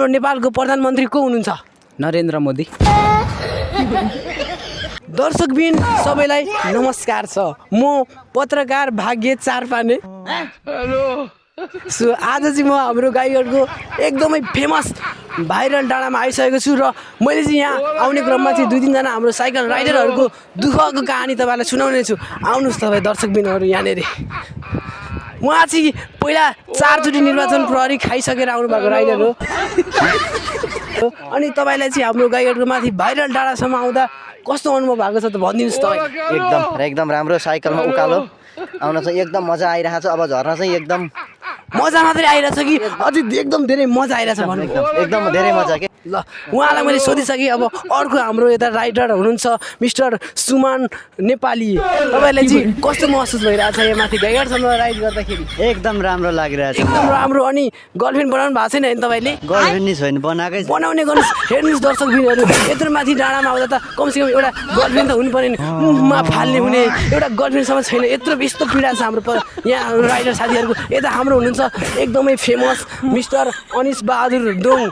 नेपालको प्रधानमन्त्री को हुनुहुन्छ? नरेन्द्र मोदी। दर्शकबिन सबैलाई नमस्कार छ। म पत्रकार भाग्य चारपाने। सो आज चाहिँ म हाम्रो गाईघाटको एकदमै फेमस भाइरल डाँडामा आइसकेको छु र मैले चाहिँ यहाँ आउने क्रममा चाहिँ 2-3 जना हाम्रो साइकल राइडरहरूको दुःखको कहानी तपाईँलाई सुनाउने छु। आउनुहोस् तपाईँ दर्शकबिनहरू यहाँनिर। उहाँ चाहिँ पहिला 4 चोटि निर्वाचन प्रहरी खाइसकेर आउनुभएको राइडर हो। अनि तपाईँलाई चाहिँ हाम्रो गाईघाटको माथि भाइरल डाँडासम्म आउँदा कस्तो अनुभव भएको छ त भनिदिनुहोस् तपाईँ। एकदम राम्रो साइकलमा उकालो आउन चाहिँ एकदम मजा आइरहेको छ। अब झर्न चाहिँ एकदम मजा मात्रै आइरहेछ कि अझै एकदम धेरै मजा आइरहेछ भन्नु? एकदम धेरै मजा के। ल उहाँलाई मैले सोधिसकेँ। अब अर्को हाम्रो यता राइडर हुनुहुन्छ मिस्टर सुमन नेपाली। तपाईँलाई चाहिँ कस्तो महसुस भइरहेछ यहाँ माथि गाईघाटसम्म राइड गर्दाखेरि? एकदम राम्रो लागिरहेछ। एकदम राम्रो। अनि गर्लफ्रेन्ड बनाउनु भएको छैन तपाईँले? गर्लफ्रेन्ड नि छैन, बनाएकै छ। बनाउने गर्नुहोस्। हेर्नुहोस् दर्शकबिनहरू, यत्रो माथि डाँडामा आउँदा त कमसेकम एउटा गर्लफ्रेन्ड त हुनु पर्यो नि। मुखमा फाल्ने हुने एउटा गर्लफ्रेन्डसम्म छैन। यस्तो पीडा छ हाम्रो यहाँ राइडर साथीहरूको। यता हाम्रो हुनुहुन्छ एकदमै फेमस मिस्टर अनिस बहादुर दोङ।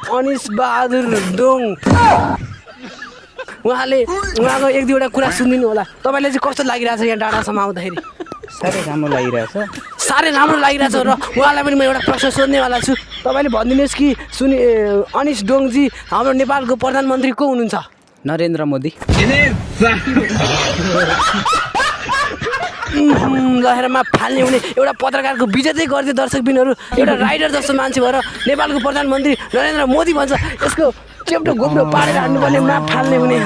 उहाँले उहाँको 1-2वटा कुरा सुनिदिनु होला। तपाईँलाई चाहिँ कस्तो लागिरहेछ यहाँ डाँडासम्म आउँदाखेरि? साह्रै राम्रो लागिरहेछ। साह्रै राम्रो लागिरहेछ र उहाँलाई पनि म एउटा प्रश्न सोध्नेवाला छु। तपाईँले भनिदिनुहोस् कि अनिस दोङजी हाम्रो नेपालको प्रधानमन्त्री को हुनुहुन्छ? नरेन्द्र मोदी। लहरमा फाल्ने हुने एउटा पत्रकारको विजय गरिदियो दर्शकबिनहरू। एउटा राइडर जस्तो मान्छे भएर नेपालको प्रधानमन्त्री नरेन्द्र मोदी भन्छ। यसको चेप्टो गोप्टो पारेर हान्नुपर्ने, मा फाल्ने हुने।